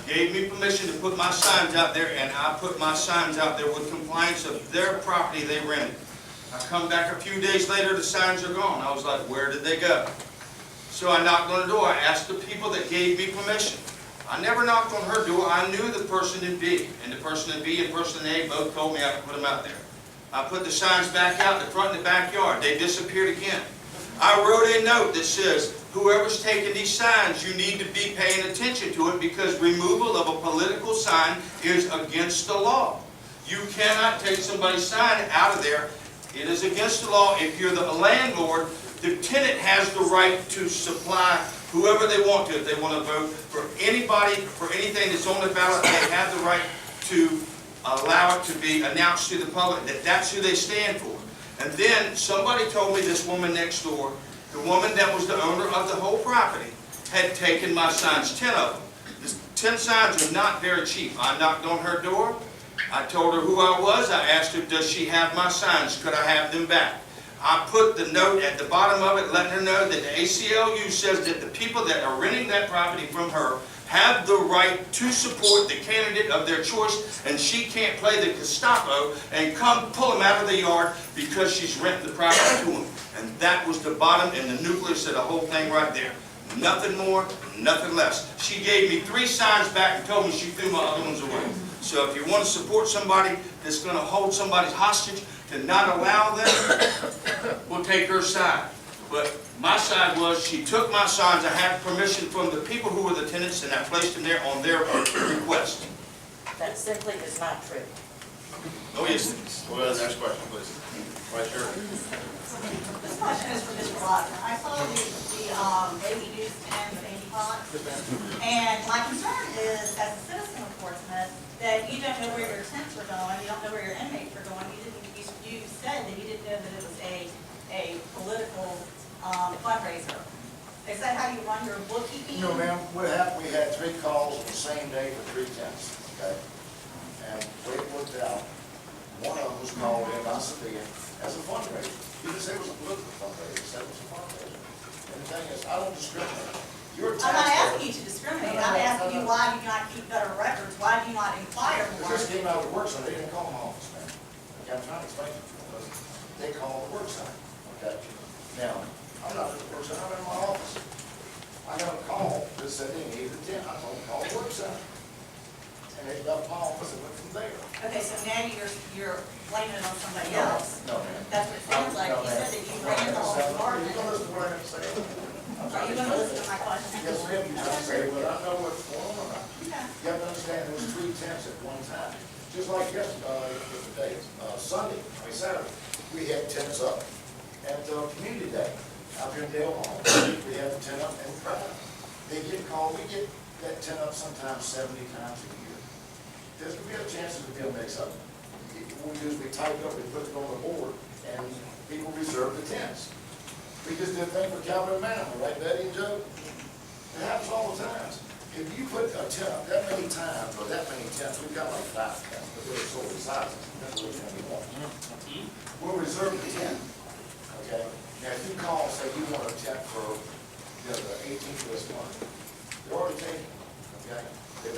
Speaker 5: gave me permission to put my signs out there, and I put my signs out there with compliance of their property they rented. I come back a few days later, the signs are gone. I was like, where did they go? So I knocked on the door. I asked the people that gave me permission. I never knocked on her door. I knew the person in B, and the person in B and person in A both told me I could put them out there. I put the signs back out in the front and the backyard. They disappeared again. I wrote a note that says, whoever's taking these signs, you need to be paying attention to it, because removal of a political sign is against the law. You cannot take somebody's sign out of there. It is against the law. If you're the landlord, the tenant has the right to supply whoever they want to. If they want to vote for anybody, for anything that's on the ballot, they have the right to allow it to be announced to the public that that's who they stand for. And then somebody told me this woman next door, the woman that was the owner of the whole property, had taken my signs, 10 of them. The 10 signs are not very cheap. I knocked on her door. I told her who I was. I asked her, does she have my signs? Could I have them back? I put the note at the bottom of it letting her know that the ACLU says that the people that are renting that property from her have the right to support the candidate of their choice, and she can't play the Gestapo and come pull them out of the yard because she's renting the property to them. And that was the bottom and the nucleus of the whole thing right there. Nothing more, nothing less. She gave me 3 signs back and told me she threw my other ones away. So if you want to support somebody that's going to hold somebody hostage to not allow them, we'll take her side. But my side was, she took my signs. I had permission from the people who were the tenants, and I placed them there on their request.
Speaker 13: That simply is not true.
Speaker 5: Oh, yes, it is.
Speaker 6: Well, next question, please. Right here.
Speaker 3: This question is for Mr. Wagner. I saw the baby news and the baby pot. And my concern is, as a citizen of Portsmouth, that you don't know where your tents are going, you don't know where your inmates are going. You said that you didn't know that it was a political fundraiser. Is that how you run your bookkeeping?
Speaker 6: No, ma'am, what happened, we had 3 calls on the same day for 3 tents, okay? And the way it worked out, one of them was called in by Civic as a fundraiser. He didn't say it was a political fundraiser, he said it was a fundraiser. And the thing is, I don't discriminate. You're a
Speaker 3: I'm not
Speaker 6: taxpayer.
Speaker 3: asking you to discriminate. I'm asking you, why do you not keep better records? Why do you not inquire more?
Speaker 6: Because this came out of the work site, they didn't call my office, man. Okay, I'm trying to explain to you, because they call the work site, okay? Now, I'm not the person, I'm in my office. I got a call that said they needed a tent, I told them, call the work center. And they left my office and went from there.
Speaker 13: Okay, so now you're blaming it on somebody else.
Speaker 6: No, ma'am.
Speaker 13: That's what it sounds like. You said that you ran the whole
Speaker 6: You
Speaker 13: department.
Speaker 6: don't listen to what I have to say.
Speaker 13: Are you gonna listen to my question?
Speaker 6: Yes, ma'am, you just say, well, I know what's going on.
Speaker 13: Okay.
Speaker 6: You have to understand, there was 3 tents at one time. Just like yesterday, Saturday, we had tents up at Community Day out here in Dale Hall. We had the tent up and crowd. They get called, we get that tent up sometimes 70 times a year. There's gonna be a chance that the deal makes up. What we do is we type it up, we put it on the board, and people reserve the tents. We just did a thing for Calvin and Manimal, right, Betty and Joe? It happens all the time. If you put a tent up that many times, or that many tents, we've got like 5 tents, but they're sort of sizes, that's what we want. We'll reserve the tent, okay? Now, if you call, say you want a tent for, the 18th of this month, they're already taken, okay?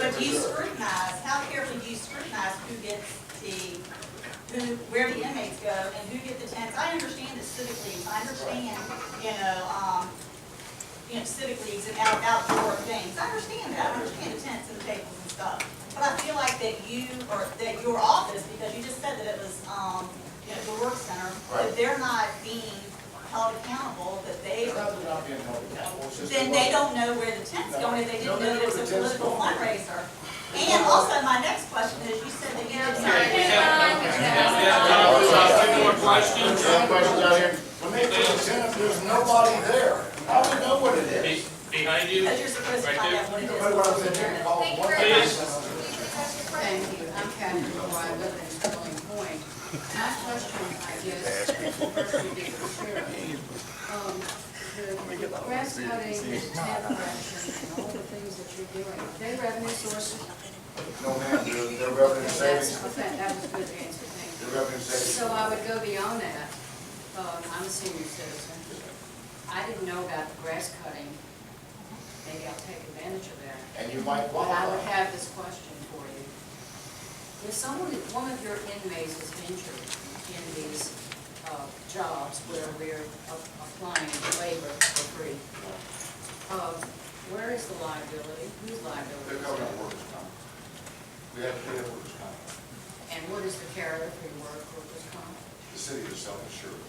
Speaker 13: But do you scrutinize, how carefully do you scrutinize who gets where the inmates go and who get the tents? I understand the civic leagues, I understand, civic leagues and outdoor things. I understand that, I understand the tents and the tables and stuff. But I feel like that that your office, because you just said that it was, the work center, that they're not being held accountable, that they,
Speaker 6: They're not being held accountable, it's just.
Speaker 13: then they don't know where the tent's going if they didn't know that it was a political fundraiser. And also, my next question is, you said that you didn't.
Speaker 11: We have time for 2 more questions.
Speaker 6: Questions out here. When they put the tent up, there's nobody there. How do we know what it is?
Speaker 11: Behind you,
Speaker 13: Because you're supposed to
Speaker 11: right
Speaker 13: find
Speaker 11: there.
Speaker 13: out what it is.
Speaker 6: Nobody wants to take a call.
Speaker 1: Thank you very much.
Speaker 14: Thank you. I'm Catherine Roy, I live in Sterling Point. My question, I guess, first would be for Sheriff. The grass cutting, the tent erection, and all the things that you're doing, are they revenue sources?
Speaker 6: No, ma'am, they're revenue savings.
Speaker 14: Okay, that was a good answer, thank you.
Speaker 6: They're revenue savings.
Speaker 14: So I would go beyond that. I'm a senior citizen. I didn't know about the grass cutting. Maybe I'll take advantage of that.
Speaker 6: And you might
Speaker 14: But I would
Speaker 6: qualify.
Speaker 14: have this question for you. If one of your inmates is injured in these jobs where we're applying labor for free, where is the liability? Whose liability?
Speaker 6: They're
Speaker 14: is
Speaker 6: covering
Speaker 14: that?
Speaker 6: workers' comp. We have workers' comp.
Speaker 14: And what is the carrier for your workers' comp?
Speaker 6: The city is self-insured.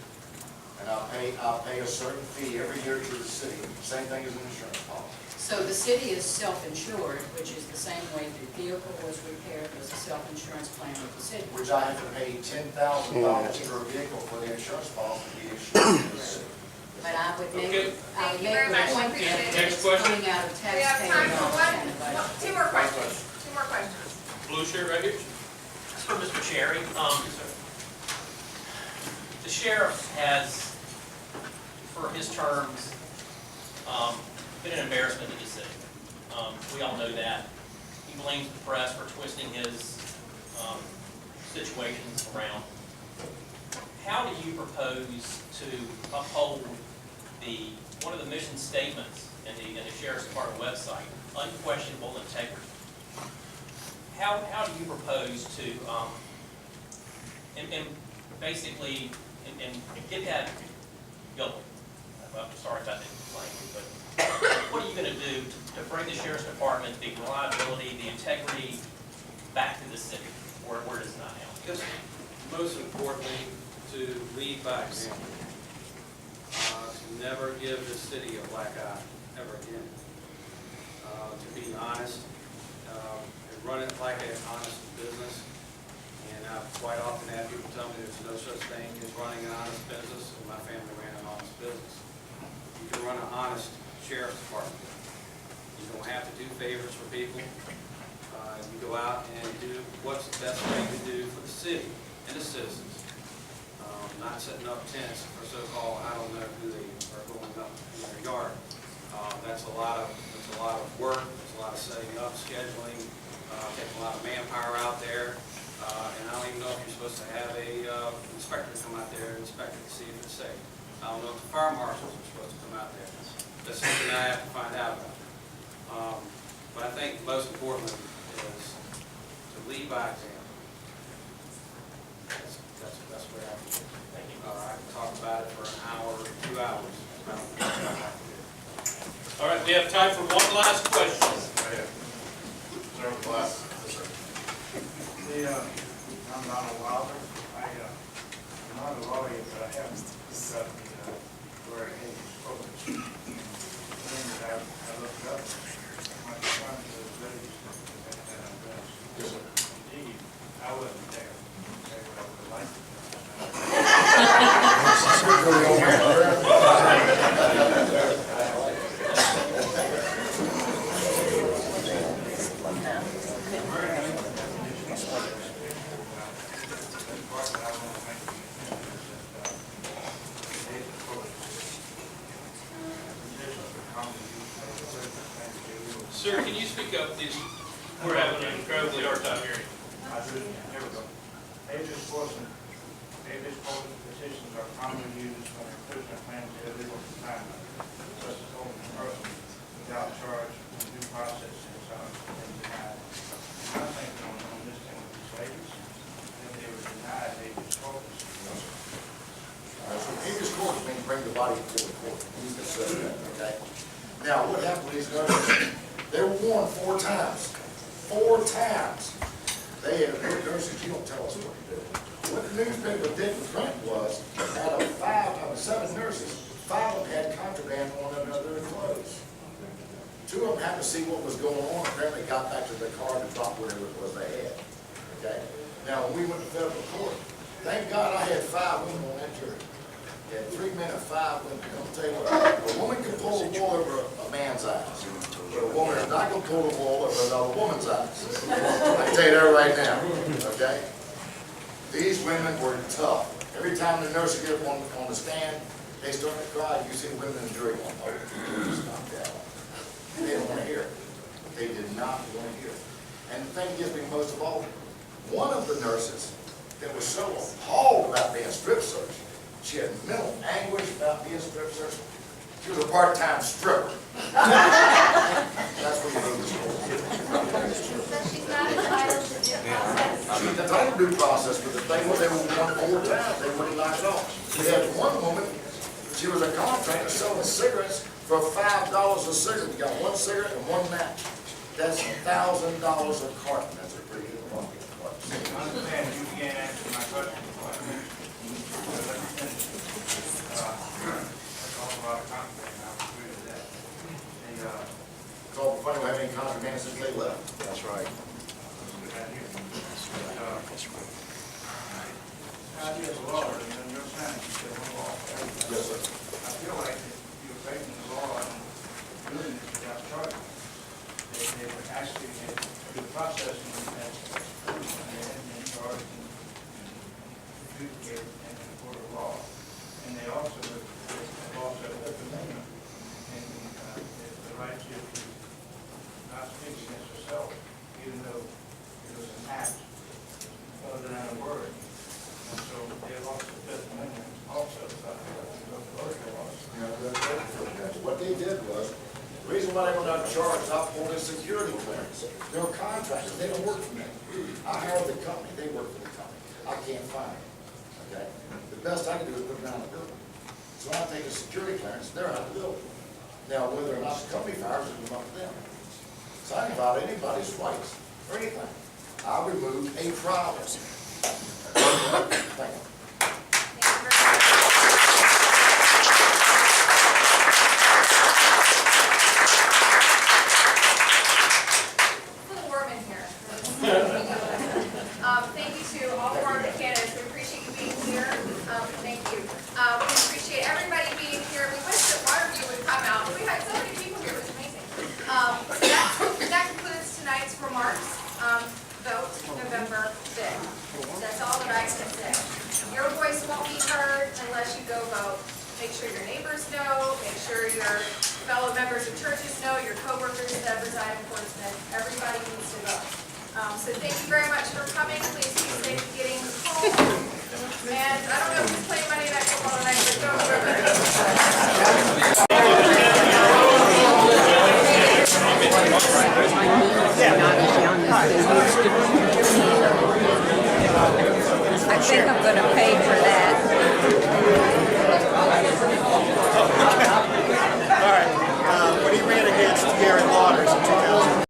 Speaker 6: And I'll pay a certain fee every year to the city, same thing as an insurance policy.
Speaker 14: So the city is self-insured, which is the same way the vehicle was repaired, was a self-insurance plan with the city.
Speaker 6: Which I have to pay $10,000 per vehicle for the insurance policy to be insured in the city.
Speaker 14: But I would make,
Speaker 11: Okay.
Speaker 14: I would
Speaker 1: Thank you
Speaker 14: make
Speaker 1: very much.
Speaker 14: the point
Speaker 1: Appreciate
Speaker 14: that
Speaker 1: it.
Speaker 14: it's
Speaker 11: Next question.
Speaker 14: coming out of
Speaker 1: We have
Speaker 14: taxpayer
Speaker 1: time for
Speaker 14: dollars.
Speaker 1: 2 more questions. 2 more questions.
Speaker 11: Blue shirt right here.
Speaker 15: So, Mr. Cherry, the sheriff has, for his terms, been an embarrassment to the city. We all know that. He blames the press for twisting his situations around. How do you propose to uphold one of the mission statements in the Sheriff's Department website, unquestionable integrity? How do you propose to, basically get that going? I'm sorry about the language, but what are you going to do to bring the Sheriff's Department, the reliability, the integrity back to the city, where it is not now?
Speaker 2: Just most importantly, to lead by example. To never give this city a black eye, ever again. To be honest, and run it like an honest business. And I've quite often had people tell me there's no such thing as running an honest business, and my family ran an honest business. You can run an honest sheriff's department. You don't have to do favors for people. You go out and do what's the best thing to do for the city and the citizens. Not setting up tents for so-called, I don't know who they are going up in their yard. That's a lot of work. There's a lot of setting up, scheduling, taking a lot of manpower out there. And I don't even know if you're supposed to have a inspector come out there and inspect it to see if it's safe. I don't know if the fire marshals are supposed to come out there. That's something I have to find out about. But I think most importantly is to lead by example. That's the best way I can do it. I can talk about it for an hour, 2 hours.
Speaker 11: All right, we have time for one last question.
Speaker 4: I'm Donald Wilder. I'm not a lawyer, but I have got the, where I hate spoken. And I looked up, my son was ready and I'm done.
Speaker 6: Yes, sir.
Speaker 4: Indeed, I wasn't there. Okay, but I would have liked to.
Speaker 11: Sir, can you speak up, please? We're having an incredibly hard time hearing.
Speaker 4: Here we go. Habeas corpus petitions are commonly used when a prisoner claims illegal confinement, such as holding a person without charge when due process is denied. And I think on this thing with these ladies, that they were denied habeas corpus.
Speaker 6: So habeas corpus means bring the body before the court. You can say that, okay? Now, what happened with these nurses? They were warned 4 times. 4 times. They had good nurses, you don't tell us what to do. What the newspaper did with Trent was, out of 7 nurses, 5 of them had contraband on them under their clothes. 2 of them happened to see what was going on, apparently got back to the car to drop whatever it was they had. Okay? Now, when we went to federal court, thank God I had 5 women on that jury. You had 3 men and 5 women. I'll tell you what, a woman can pull the wool over a man's eyes, but a woman is not going to pull the wool over another woman's eyes. I can tell you that right now, okay? These women were tough. Every time the nurse would get up on the stand, they started to cry. You see the women in the jury going, oh, just knock that out. They didn't want to hear it. They did not want to hear it. And the thing that gets me most of all, one of the nurses that was so appalled about being strip searched, she had mental anguish about being strip searched. She was a part-time stripper. That's what you need to do.
Speaker 1: So she's not entitled to due process?
Speaker 6: She's entitled to due process, but the thing was, they were warned 4 times. They wouldn't knock it off. We had one woman, she was a contractor selling cigarettes for $5 a cigarette. You got 1 cigarette and 1 match. That's $1,000 a carton. That's a pretty good one.
Speaker 4: I understand you can't answer my question. That's all about contraband. I agree with that.
Speaker 6: It's all funny we haven't contraband since they left. That's right.
Speaker 4: I be a lawyer, and then you're saying you said no law.
Speaker 6: Yes, sir.
Speaker 4: I feel like if you're breaking the law and doing this without charging, they would actually get the processing as proven, and they hadn't been charged and adjudicated in the court of law. And they also would also have the amendment and the right to not speak against yourself, even though it was an act other than a word. And so they lost the Fifth Amendment also about the voter laws.
Speaker 6: What they did was, the reason why they were not charged, I pulled a security clearance. They were contractors, they don't work for me. I hired the company, they work for the company. I can't find them, okay? The best I can do is put them out of the building. So I take a security clearance, they're out of the building. Now, whether or not the company fires them, it's up to them. So I can violate anybody's rights or anything. I remove a problem. Thank you.
Speaker 1: Thank you to all of our candidates. We appreciate you being here. Thank you. We appreciate everybody being here. We wish that Waterview would come out. We had so many people here. It was amazing. That concludes tonight's remarks. Vote November 5th. That's all that I can say. Your voice won't be heard unless you go vote. Make sure your neighbors know. Make sure your fellow members of churches know. Your coworkers that reside in Portsmouth. Everybody needs to vote. So thank you very much for coming. Please be safe getting home. And I don't know who's playing Monday Night Football tonight, but don't
Speaker 13: I think I'm gonna pay for that.